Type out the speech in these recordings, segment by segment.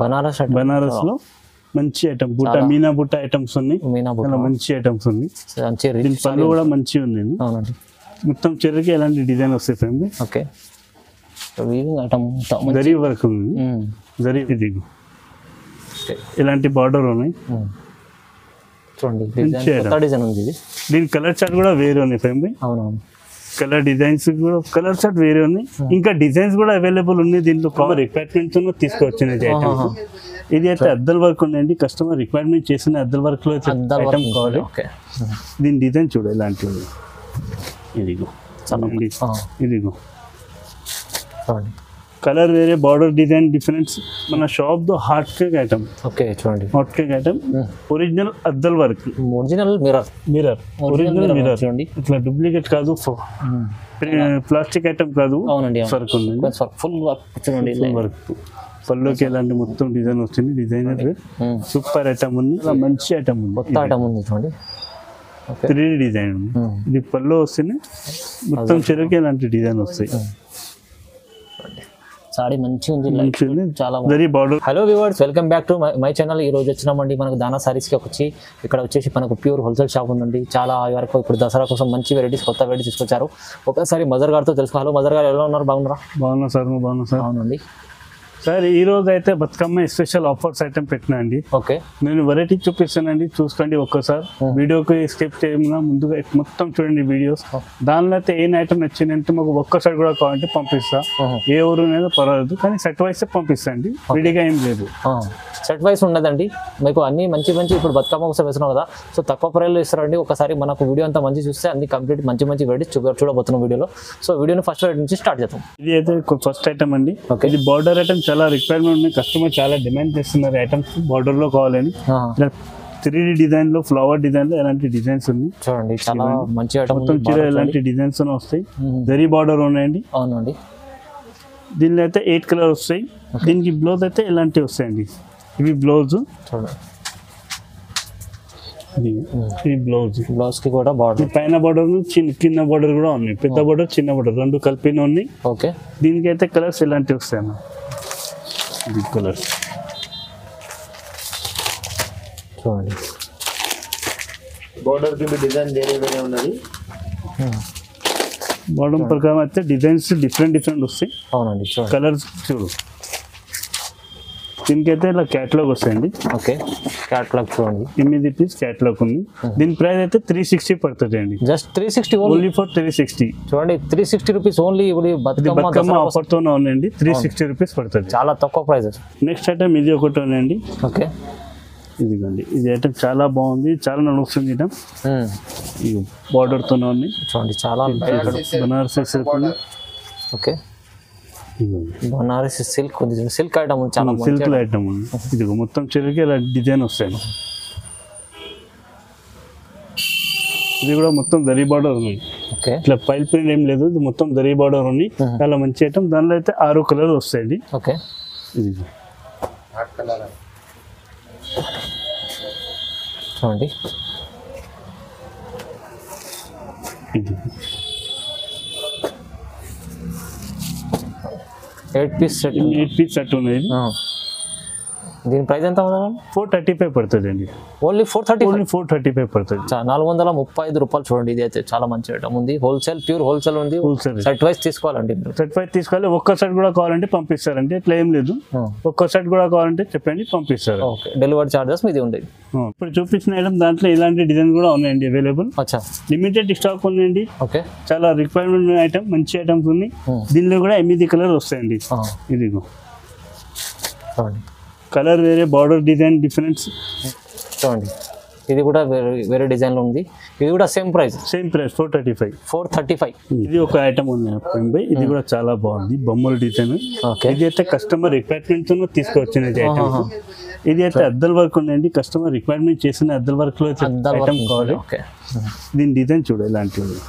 బనారస్ లో మంచి ఐటమ్ బుట్ట మీనా బుట్ట ఐటమ్స్ ఉన్నాయి. మంచి ఐటమ్స్ ఉన్నాయి. పళ్ళు కూడా మంచిగా ఉంది. మొత్తం చెర్రీకి ఎలాంటి డిజైన్ వస్తాయి ఫ్రెండ్. ఓకే జరీ వర్క్ ఉంది. జరీ ఇది ఇలాంటి బార్డర్ ఉన్నాయి. చూడండి డిజైన్ ఉంది. దీని కలర్ చార్ట్ కూడా వేరే ఉన్నాయి ఫ్రెండ్. అవునవును కలర్ డిజైన్స్ కూడా కలర్ చార్ట్ వేరే ఉన్నాయి. ఇంకా డిజైన్స్ కూడా అవైలబుల్ ఉన్నాయి. దీంట్లో కవర్ రిక్వైర్మెంట్ తో తీసుకొచ్చినది ఐటమ్. ఇది అయితే అద్దల్ వర్క్ ఉన్నాయండి. కస్టమర్ రిక్వైర్మెంట్ చేసిన అద్దల్ వర్క్ లో ఐటమ్ కావాలి. దీని డిజైన్ చూడ ఇలాంటివి. ఇదిగో ఇదిగో కలర్ వేరే బార్డర్ డిజైన్ డిఫరెన్స్. మన షాప్ దో హాట్ కేక్ ఐటమ్. ఓకే చూడండి హాట్ కేక్ ఐటమ్ ఒరిజినల్ అద్దల్ work. Original mirror original mirror చూడండి. ఇట్లా డూప్లికేట్ కాదు, ప్లాస్టిక్ ఐటమ్ కాదు. అవునండి వర్క్ ఉంది. ఫుల్ వర్క్ చూడండి. వర్క్ పళ్ళుకి ఎలాంటి మొత్తం డిజైన్ వస్తుంది. డిజైనర్ సూపర్ ఐటమ్ ఉంది. మంచి ఐటమ్ ఉంది. కొత్త ఐటమ్ ఉంది చూడండి. 3D డిజైన్ ఉంది. ఇది పళ్ళు వస్తుంది. మొత్తం చెరువుకి ఎలాంటి డిజైన్ వస్తాయి. సారీ మంచిగా ఉంది. చాలా border. Hello viewers, welcome back to my channel. ఈ రోజు వచ్చినామండి మనకు దానా సారీస్కి వచ్చి ఇక్కడ వచ్చేసి మనకు ప్యూర్ హోల్సేల్ షాప్ ఉందండి. చాలా వరకు ఇప్పుడు దసరా కోసం మంచి వెరైటీస్, కొత్త వెరైటీస్ తీసుకొచ్చారు. ఒకసారి మదర్ గారితో తెలుసుకో. హలో మదర్ గారు, ఎలా ఉన్నారు? బాగున్నారా? బాగున్నా సార్. బాగున్నా సార్. అవునండి సార్, ఈ రోజు అయితే బతుకమ్మ స్పెషల్ ఆఫర్స్ ఐటమ్ పెట్టినా అండి. ఓకే నేను వెరైటీ చూపిస్తానండి, చూసుకోండి ఒక్కసారి. వీడియోకి స్కిప్ చేయకుండా ముందుగా మొత్తం చూడండి వీడియోస్. దానిలో అయితే ఏ ఐటమ్ నచ్చిందంటే మాకు ఒక్కసారి కూడా కావాలంటే పంపిస్తా. ఏ ఊరు అనేది పర్వాలేదు, కానీ సెట్ వైస్ పంపిస్తాండి. విడిగా ఏం లేదు. సెట్ వైస్ ఉండదండి మీకు. అన్ని మంచి ఇప్పుడు బతుకమ్మ కోసం వేస్తున్నాం కదా, సో తక్కువ ప్రైస్లో ఇస్తారండి. ఒకసారి మనకు వీడియో అంతా మంచి చూస్తే అన్ని కంప్లీట్ మంచి వెరైటీస్ చూడబోతున్నాం వీడియోలో. సో వీడియోని ఫస్ట్ వెరైటీ నుంచి స్టార్ట్ చేద్దాం. ఇది అయితే ఫస్ట్ ఐటమ్ అండి. ఇది బార్డర్ ఐటమ్. చాలా రిక్వైర్మెంట్ ఉంది. కస్టమర్ చాలా డిమాండ్ చేస్తున్నారు ఐటమ్స్ బార్డర్ లో కావాలని. 3D డిజైన్ లో, ఫ్లవర్ డిజైన్ లో ఎలాంటి డిజైన్స్ ఉన్నాయి చూడండి. చాలా మంచి ఐటమ్. మొత్తం చీర ఎలాంటి డిజైన్స్ వస్తాయి. జరీ బార్డర్ ఉన్నాయండి. అవునండి. దీనిలో అయితే 8 కలర్ వస్తాయి. దీనికి బ్లౌజ్ అయితే ఎలాంటివి వస్తాయండి. ఇవి బ్లౌజ్. బ్లౌజ్ కి కూడా బార్డర్, పైన బార్డర్ కింద బార్డర్ కూడా ఉన్నాయి. పెద్ద బార్డర్, చిన్న బార్డర్ రెండు కలిపిన ఉన్నాయి. ఓకే. దీనికి అయితే కలర్స్ ఎలాంటివి వస్తాయన్న. ఇది కలర్స్ చూడండి. బార్డర్ కి డిజైన్ వేరే ఉన్నది. బార్డర్ ప్రకారం అయితే డిజైన్స్ డిఫరెంట్ వస్తాయి. అవునండి. కలర్స్ చూడు. దీనికైతే ఇలా క్యాటలాగ్ వస్తాయండి. ఓకే. క్యాటలాగ్ చూడండి. 8 పీస్ క్యాటలాగ్ ఉంది. దీని ప్రైస్ అయితే 360 పడుతుంది అండి. Just 360 only for 360. చూడండి 360 రూపీస్ ఓన్లీ. బతుకమ్మ ఆఫర్ తోనే ఉందండి. 360 రూపీస్ పడుతుంది. చాలా తక్కువ ప్రైస్. నెక్స్ట్ ఐటమ్ ఇది ఒకటి ఉందండి. ఓకే. ఇదిగోండి. ఇది ఐటమ్ చాలా బాగుంది, చాలా నడుస్తుంది ఐటమ్. ఈ బార్డర్ తోనే ఉంది చూడండి. చాలా బనారస్ సిల్క్ ఉంది. ఓకే. బనారస్ సిల్క్ ఉంది. సిల్క్ ఐటమ్ చాలా సిల్క్ ఐటమ్ ఉంది. ఇది మొత్తం చెరువుకి ఇలా డిజైన్ వస్తాయి. ఇది కూడా మొత్తం దరీ బార్డర్ ఉంది. ఓకే. ఇట్లా పైల్ ప్రింట్ ఏం లేదు. ఇది మొత్తం దరీ బార్డర్ ఉంది. చాలా మంచి ఐటమ్. దానిలో అయితే 6 కలర్ వస్తాయండి. ఓకే. ఇది చూడండి. ఇది 8 పీస్ సెట్ ఉంది. దీని ప్రైస్ ఎంత ఉందండి? 435 పడుతుంది అండి. ఓన్లీ 435 పడుతుంది. 435 రూపాయలు. చూడండి ఇది అయితే చాలా మంచి ఐటమ్ ఉంది. హోల్సేల్, ప్యూర్ హోల్సేల్ ఉంది. సెట్ వైస్ తీసుకోవాలండి. సెట్ వైస్ తీసుకోవాలి. ఒక్క సెట్ కూడా కావాలంటే పంపిస్తారండి. ఇట్లా ఏం లేదు. ఒక్క సెట్ కూడా కావాలంటే చెప్పండి, పంపిస్తారు. ఓకే. డెలివరీ చార్జెస్ మీది ఉండేది. ఇప్పుడు చూపించిన ఐటమ్ దాంట్లో ఇలాంటి డిజైన్ కూడా ఉన్నాయండి అవైలబుల్. అచ్చా. లిమిటెడ్ స్టాక్ ఉందండి. ఓకే. చాలా రిక్వైర్మెంట్ ఐటమ్, మంచి ఐటమ్స్ ఉన్నాయి. దీనిలో కూడా 8 కలర్ వస్తాయండి. ఇదిగో చూడండి. కలర్ వేరే, బార్డర్ డిజైన్ డిఫరెన్స్ చూడండి. ఇది కూడా వేరే డిజైన్ లో ఉంది. ఇది కూడా సేమ్ ప్రైస్ 435. ఇది ఒక ఐటమ్ ఉంది. ఇది కూడా చాలా బాగుంది. బొమ్మల డిజైన్. ఇది అయితే కస్టమర్ రిక్వైర్మెంట్ తో తీసుకొచ్చినది ఐటమ్. ఇది అయితే అద్దల్ వర్క్ ఉందండి. కస్టమర్ రిక్వైర్మెంట్ చేసిన అద్దల్ వర్క్ లో ఐటమ్ కావాలి. దీని డిజైన్ చూడ ఇలాంటివి.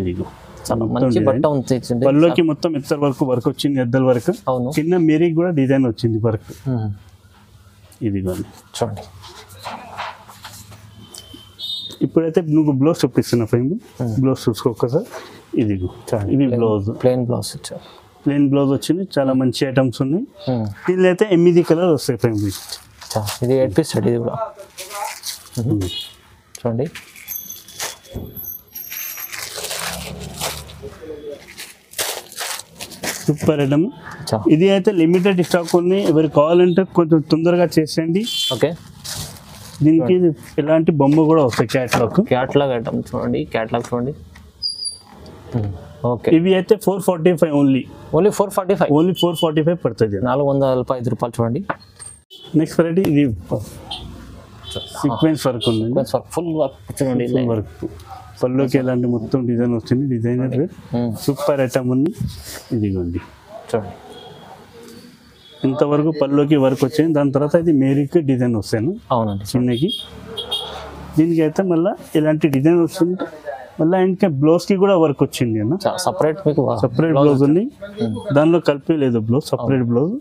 ఇదిగో మంచి బట్ట ఉంది. పళ్ళుకి మొత్తం ఎత్తర్ వర్క్ వచ్చింది. అద్దల్ వర్క్. కింద మేరీకి కూడా డిజైన్ వచ్చింది వర్క్. ఇది చూడండి. ఇప్పుడైతే నువ్వు బ్లౌజ్ చూపిస్తున్నా ఫ్రెండ్. బ్లౌజ్ చూసుకో ఒకసారి. ఇది బ్లౌజ్, ప్లెయిన్ బ్లౌజ్ ఇచ్చారు. ప్లెయిన్ బ్లౌజ్ వచ్చింది, చాలా మంచి ఐటమ్స్ ఉన్నాయి. దీనిలో అయితే 8 కలర్ వస్తాయి ఫ్రెండ్. ఇది 8 పీస్ సెట్, ఇది కూడా చూడండి. Super item. ఇది అయితే లిమిటెడ్ స్టాక్ ఉంది, ఎవరికి కావాలంటే కొంచెం తొందరగా చేసేయండి. ఓకే, దీనికి ఇలాంటి బొమ్మ కూడా వస్తాయి, క్యాట్లాగ్ ఐటమ్ చూడండి. క్యాట్లాగ్ చూడండి. ఓకే, ఇవి అయితే 445 ఓన్లీ 445 పడుతుంది, 405 రూపాయలు చూడండి. నెక్స్ట్ వెరైటీ ఇది సీక్వెన్స్ వర్క్ ఉంది, ఫుల్ వర్క్ చూడండి. వర్క్ పళ్ళుకి ఎలాంటి మొత్తం డిజైన్ వచ్చింది, డిజైనర్ సూపర్ ఐటమ్ ఉంది. ఇదిగోండి చూడండి, ఇంతవరకు పళ్ళుకి వర్క్ వచ్చింది. దాని తర్వాత ఇది మేరీకి డిజైన్ వస్తాను. అవునండి, చిన్నకి. దీనికి అయితే మళ్ళీ ఇలాంటి డిజైన్ వస్తుంది. మళ్ళీ ఇంకా బ్లౌజ్ కి కూడా వర్క్ వచ్చింది అన్న, సపరేట్ మీకు సపరేట్ బ్లౌజ్ ఉంది, దానిలో కలిపి లేదు బ్లౌజ్, సపరేట్ బ్లౌజ్.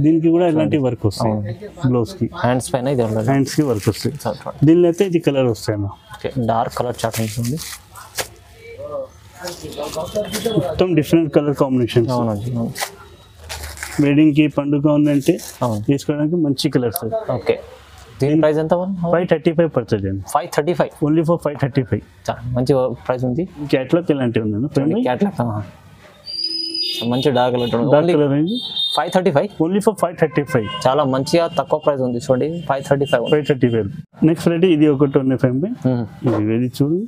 దీనికి కూడా ఇలాంటి వర్క్ వస్తాయి, బ్లౌజ్ కి హ్యాండ్స్ పైన ఇది హ్యాండ్స్ కి వర్క్ వస్తాయి. దీనిలో అయితే ఇది కలర్ వస్తాయి అన్న, డార్క్ కలర్ చార్ట్ ఉంటుంది, మొత్తం డిఫరెంట్ కలర్ కాంబినేషన్. అవునండి, వెడ్డింగ్ కి పండుగ ఉందంటే తీసుకోవడానికి మంచి కలర్స్. ఓకే, దీని ప్రైస్ ఎంత? 535 పడుతుంది అండి. 535 ఓన్లీ ఫర్ 535. మంచి ప్రైస్ ఉంది. క్యాట్లాగ్ ఇలాంటివి ఉంది, క్యాట్లాగ్ మంచి డార్క్ కలర్ 535 ఓన్లీ ఫర్ 535. చాలా మంచిగా తక్కువ ప్రైస్ ఉంది చూడండి, 535. నెక్స్ట్ వెరైటీ ఇది ఒకటి ఉంది ఫ్రెండ్, ఇది వెరీ చూడు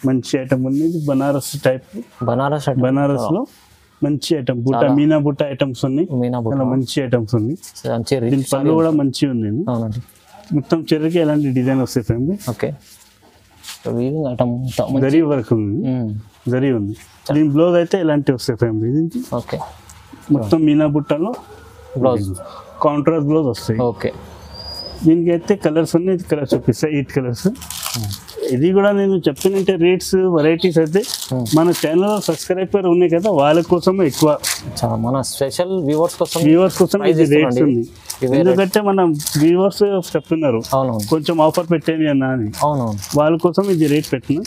మంచి ఐటమ్ ఉంది. ఇది బనారస్ టైప్, బనారస్ లో మంచి ఐటమ్ బుట్ట, మీనా బుట్ట ఐటమ్స్ ఉన్నాయి, మంచి ఐటమ్స్ ఉంది. దీని పళ్ళు కూడా మంచి ఉంది. అవునండి, మొత్తం చెర్రకి ఎలాంటి డిజైన్ వస్తాయి ఫ్రెండ్. ఓకే, జరీ వర్క్ ఉంది, జరీ ఉంది. దీని బ్లౌజ్ అయితే ఇలాంటివి వస్తాయి ఫ్రెండ్. దీనికి ఓకే, మొత్తం మీనా బుట్టలో బ్లౌజ్, కాంట్రాస్ట్ బ్లౌజ్ వస్తాయి. ఓకే, దీనికి అయితే కలర్స్ ఉన్నాయి, ఇది కలర్ చూపిస్తాయి, 8 కలర్స్. ఇది కూడా నేను చెప్పినంటే రేట్స్ వెరైటీస్ అయితే మన ఛానల్ సబ్స్క్రైబర్ ఉన్నాయి కదా, వాళ్ళ కోసం ఎక్కువ, మన స్పెషల్ వ్యూవర్స్ కోసం ఇది రేట్స్ ఉంది. ఎందుకంటే మనం వ్యూవర్స్ చెప్తున్నారు కొంచెం ఆఫర్ పెట్టేది అన్న అని, వాళ్ళ కోసం ఇది రేట్ పెట్టిన.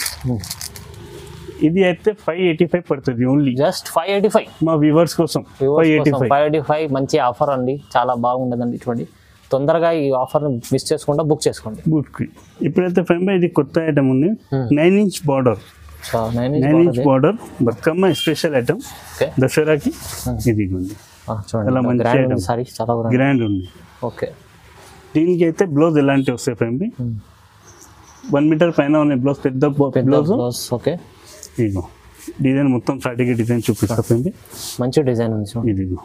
ఇది అయితే 585 పడుతుంది, ఓన్లీ జస్ట్ 585 మా వ్యూవర్స్ కోసం. 585 మంచి ఆఫర్ అండి, చాలా బాగుండదండి. చూడండి, తొందరగా ఈ ఆఫర్ మిస్ చేసుకుంటా బుక్ చేసుకోండి. ఇప్పుడైతే ఫ్రెండ్ ఇది కొత్త ఐటమ్ ఉంది, 9 inch border, 9 inch border Bathukamma special item దసరాకి. ఇది ఉంది, చాలా మంచి ఐటమ్, చాలా గ్రాండ్ ఉంది. ఓకే, దీనికి అయితే బ్లౌజ్ ఎలాంటివి వస్తాయి ఫ్రెండ్, 1 మీటర్ పైన ఉన్నాయి బ్లౌజ్, పెద్ద బ్లౌజ్. ఓకే, ఇదిగో డిజైన్ మొత్తం స్టార్టింగ్ డిజైన్ చూపిస్తా ఫ్రెండ్, మంచి డిజైన్ ఉంది. ఇదిగో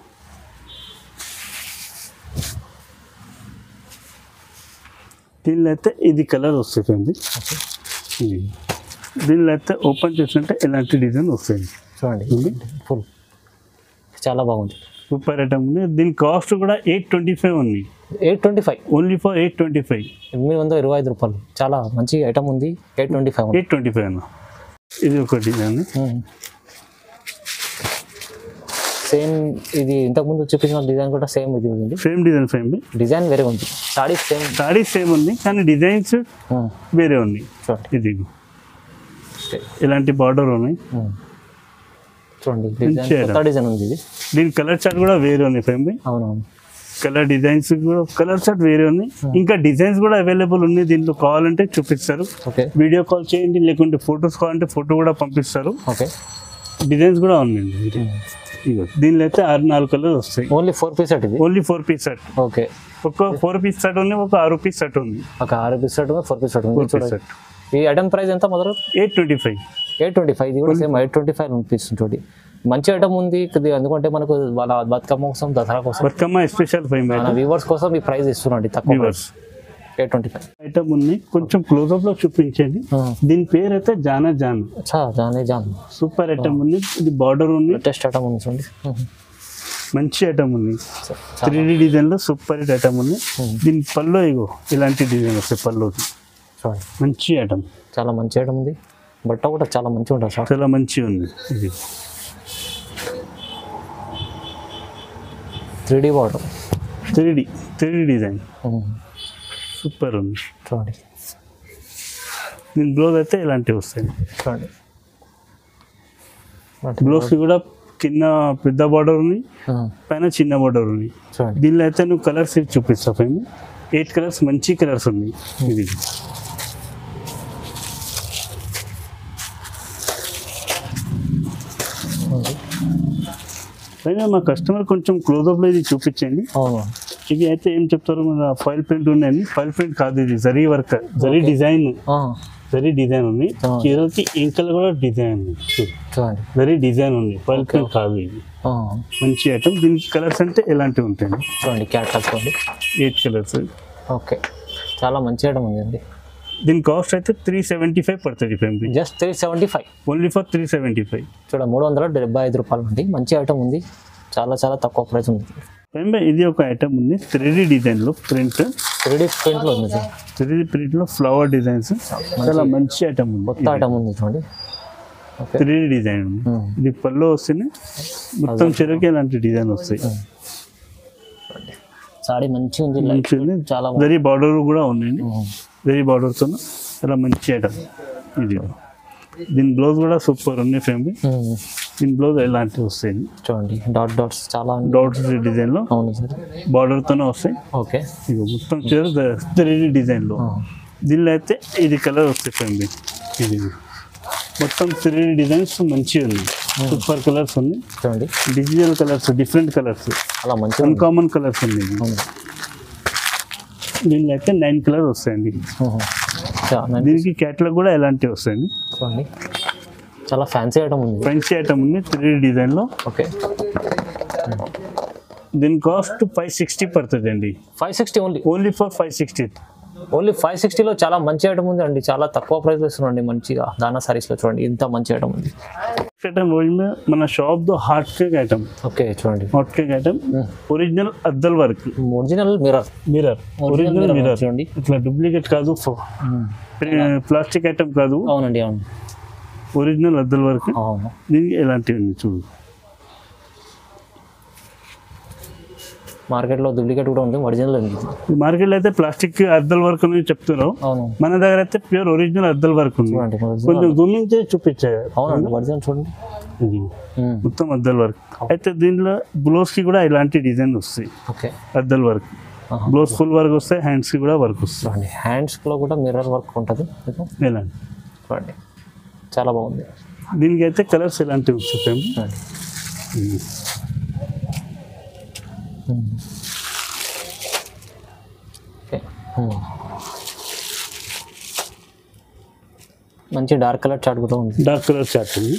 దీనిలో అయితే ఇది కలర్ వస్తాయి ఫ్రెండ్. దీనిలో అయితే ఓపెన్ చేస్తుంటే ఇలాంటి డిజైన్ వస్తాయి చూడండి, ఫుల్ చాలా బాగుంది, సూపర్ ఐటమ్ ఉంది. దీని కాస్ట్ కూడా 825 ఉంది. 825 ఓన్లీ ఫర్ 825, 825 రూపాయలు. చాలా మంచి ఐటమ్ ఉంది. 825 అన్న. ఇది ఒక డిజైన్, సేమ్ ఇది ఇంతకుముందు చూపించిన డిజైన్ కూడా సేమ్ ఇది ఉంది, సేమ్ డిజైన్ ఫ్రేమ్, డిజైన్ వేరే ఉంది. సారీ సేమ్ ఉంది కానీ డిజైన్స్ వేరే ఉంది. ఇది ఇలాంటి బార్డర్ ఉన్నాయి చూడండి, డిజైన్ ఉంది. ఇది దీని కలర్ చార్ట్ కూడా వేరే ఉంది ఫ్రేమ్. అవునవును, కలర్ డిజైన్స్ కూడా కలర్ చార్ట్ వేరే ఉంది. ఇంకా డిజైన్స్ కూడా అవైలబుల్ ఉన్నాయి, దీంట్లో కావాలంటే చూపిస్తారు. వీడియో కాల్ చేయండి, లేకుంటే ఫొటోస్ కావాలంటే ఫోటో కూడా పంపిస్తారు. ఓకే, డిజైన్స్ కూడా ఉన్నాయండి. దీనిలో అయితే 4 కలర్స్ వస్తాయి. Only 4 piece set. ఇది ఓన్లీ 4 పీస్ సెట్. ఓకే, ఒక 4 పీస్ సెట్ ఉంది, ఒక 6 పీస్ సెట్ ఉంది. ఒక 6 పీస్ సెట్, 4 పీస్ సెట్ ఉంది. ఈ ఐటమ్ ప్రైస్ ఎంత మొదలు? 825. 825. ఇది కూడా సేమ్ 825 రూపీస్ ఉంటుంది. మంచి ఐటమ్ ఉంది, ఎందుకంటే మనకు వాళ్ళ బతుకమ్మ కోసం, దసరా కోసం, బతుకమ్మ స్పెషల్ వ్యూవర్స్ కోసం ఈ ప్రైస్ ఇస్తున్నాండి, తక్కువ ప్రైస్. 825 ఐటమ్ ఉంది. కొంచెం క్లోజ్అప్ లో చూపించండి. దీని పేరు అయితే జానా జాన్. జాన్ సూపర్ ఐటమ్ ఉంది. ఇది బార్డర్ ఉంది, టెస్ట్ ఐటమ్ ఉంది చూడండి, మంచి ఐటమ్ ఉంది. 3D డిజైన్ లో సూపర్ ఐటమ్ ఉంది. దీని పళ్ళు ఇగో ఇలాంటి డిజైన్ వస్తాయి పళ్ళుకి. మంచి ఐటమ్, చాలా మంచి ఐటమ్ ఉంది. బట్ట కూడా చాలా మంచిగా ఉంటుంది, చాలా మంచిగా ఉంది. ఇది 3D border, 3D design super ఉంది చూడండి. దీని బ్లౌజ్ అయితే ఇలాంటివి వస్తాయి. చూడండి, బ్లౌజ్ కూడా కింద పెద్ద బార్డర్ ఉంది, పైన చిన్న బార్డర్ ఉంది. చూడండి దీనిలో అయితే నువ్వు కలర్స్ చూపిస్తా పైన 8 కలర్స్ మంచి కలర్స్ ఉన్నాయి. ఇది పైన మా కస్టమర్ కొంచెం క్లోజ్అప్లో ఇది చూపించండి. అవును ఇది అయితే ఏం చెప్తారు, మన ఫైల్ ప్రింట్ ఉన్నాయని. ఫైల్ ప్రింట్ కాదు, ఇది zari work, zari design, zari design ఉంది. ఈరోజు ఇంకల్ కూడా డిజైన్ ఉంది, చూడండి జరీ డిజైన్ ఉంది, ఫైల్ ప్రింట్ కాదు. ఇది మంచి ఐటమ్. దీనికి కలర్స్ అంటే ఎలాంటివి ఉంటాయి చూడండి, క్యాట్లాగ్ చూడండి 8 కలర్స్. ఓకే చాలా మంచి ఐటమ్ ఉందండి. దీని కాస్ట్ అయితే 375 పడుతుంది ఫ్యామిలీ. Just 375, only for 375. చూడ 375 రూపాయలు అండి. మంచి ఐటమ్ ఉంది, చాలా చాలా తక్కువ ప్రైస్ ఉంది. ఫ్యామిలీ ఇది ఒక ఐటమ్ ఉంది 3D డిజైన్లో ప్రింట్, 3D ప్రింట్లో ఉంది సార్. 3D ప్రింట్లో ఫ్లవర్ డిజైన్స్, చాలా మంచి ఐటమ్ ఉంది. కొత్త ఐటమ్ ఉంది చూడండి. ఓకే 3D డిజైన్ ఉంది. ఇది పళ్ళు వస్తుంది, మొత్తం చెరువుకి ఇలాంటి డిజైన్ వస్తాయి. సారీ మంచిగా ఉంది, మంచి ఉంది. చాలా వెరీ బార్డర్ కూడా ఉందండి, వెరీ బార్డర్తో చాలా మంచి ఐటమ్ ఇది. దీని బ్లౌజ్ కూడా సూపర్ ఉంది ఫ్యామిలీ. దీని బ్లౌజ్ ఎలాంటివి వస్తాయి చూడండి, డాట్ డాట్స్ చాలా డాట్స్ డిజైన్లో. అవును సార్, బార్డర్తోనే వస్తాయి. ఓకే ఇక మొత్తం చీర 3D డిజైన్లో. దీనిలో అయితే ఇది కలర్ వస్తాయి ఫ్యామిలీ. ఇది మొత్తం 3D డిజైన్స్ మంచిగా ఉంది, సూపర్ కలర్స్ ఉంది. చూడండి డిజిటల్ కలర్స్, డిఫరెంట్ కలర్స్, అలా మంచిగా అన్కామన్ కలర్స్ ఉంది. దీనిలో అయితే 9 కలర్స్ వస్తాయండి. దీనికి క్యాట్లాగ్ కూడా ఎలాంటివి వస్తాయండి. చూడండి చాలా ఫ్యాన్సీ ఐటమ్ ఉంది, ఫ్యాన్సీ ఐటమ్ ఉంది 3D డిజైన్లో. ఓకే దీని కాస్ట్ 560 పడుతుంది అండి. 560 ఓన్లీ, ఓన్లీ ఫర్ 560. ఓన్లీ 560లో చాలా మంచి ఐటమ్ ఉంది అండి. చాలా తక్కువ ప్రైస్ ఇస్తున్నాండి మంచిగా. దానా సారీస్లో చూడండి ఇంత మంచి ఐటమ్ ఉంది. ఐటమ్ మన షాప్ దో హార్ట్ కేక్ ఐటమ్. ఓకే చూడండి హాట్ కేక్ ఐటమ్, ఒరిజినల్ అద్దల్ work, original mirror, original mirror చూడండి. ఇట్లా డూప్లికేట్ కాదు, ప్లాస్టిక్ ఐటమ్ కాదు. అవునండి అవును, ఒరిజినల్ అద్దల్ వర్క్. అవును దీనికి ఎలాంటివి చూడు. మార్కెట్లో డూప్లికేట్ కూడా ఉంది, ఒరిజినల్ ఉంది. మార్కెట్లో అయితే ప్లాస్టిక్ అద్దల్ వర్క్ అని చెప్తున్నావు, అవును. మన దగ్గర అయితే ప్యూర్ ఒరిజినల్ అద్దల్ వర్క్ ఉంది. కొంచెం జూమింగ్ చేసి చూపించాయి. అవునండి ఒరిజినల్ చూడండి, ఇది మొత్తం అద్దల్ వర్క్. అయితే దీనిలో బ్లౌజ్ కి కూడా ఇలాంటి డిజైన్ వస్తాయి. ఓకే అద్దల్ వర్క్ బ్లౌజ్ ఫుల్ వర్క్ వస్తాయి, హ్యాండ్స్ కి కూడా వర్క్ వస్తుంది. హ్యాండ్స్ లో కూడా మిర్రర్ వర్క్ ఉంటుంది ఎలాంటి చూడండి, చాలా బాగుంది. దీనికి అయితే కలర్స్ ఎలాంటివి వస్తాయి. మంచి డార్క్ కలర్ చార్ట్ కూడా ఉంది, డార్క్ కలర్ చార్ట్ ఉంది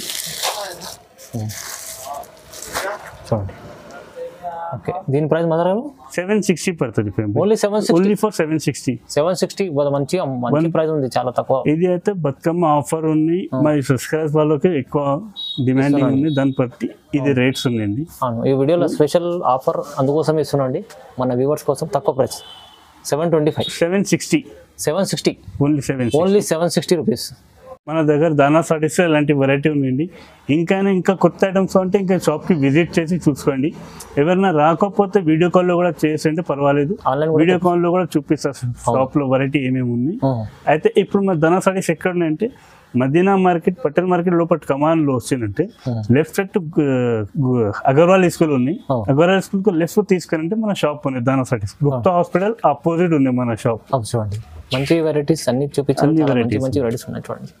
చూడండి. ఓకే దీని ప్రైస్ మాత్రం 760 పడుతుంది. ఓన్లీ 760, ఓన్లీ ఫర్ 760 మంచిగా మంచి ప్రైస్ ఉంది, చాలా తక్కువ. ఇది అయితే బతుకమ్మ ఆఫర్ ఉంది, మరి సబ్స్క్రైబ్ వాళ్ళకి ఎక్కువ డిమాండింగ్ ఉంది, దాన్ని బట్టి ఇది రేట్స్ ఉన్నాయండి. అవును, ఈ వీడియోలో స్పెషల్ ఆఫర్ అందుకోసం ఇస్తున్నాండి మన వ్యూవర్స్ కోసం. తక్కువ ప్రైస్ 725, 760 ఓన్లీ 760 రూపీస్. మన దగ్గర దానా సారీస్ ఇలాంటి వెరైటీ ఉందండి. ఇంకా కొత్త ఐటమ్స్ అంటే ఇంకా షాప్కి విజిట్ చేసి చూసుకోండి. ఎవరైనా రాకపోతే వీడియో కాల్లో కూడా చేసేయండి, పర్వాలేదు. వీడియో కాల్లో కూడా చూపిస్తారు షాప్లో వెరైటీ ఏమేమి ఉంది. అయితే ఇప్పుడు మన దానా సారీస్ ఎక్కడ ఉన్నాయంటే మదీనా మార్కెట్, పటేల్ మార్కెట్ లోపల కమాన్లో వచ్చిందంటే లెఫ్ట్ సైడ్ అగర్వాల్ స్కూల్ ఉంది. అగర్వాల్ స్కూల్ కు లెఫ్ట్ తీసుకెళ్ళంటే మన షాప్ ఉంది దానా సారీస్. గుప్తా హాస్పిటల్ ఆపోజిట్ ఉంది మన షాప్. చూడండి మంచి వెరైటీస్ అన్ని చూపించాలి, మంచి వెరైటీస్ ఉన్నాయి చూడండి.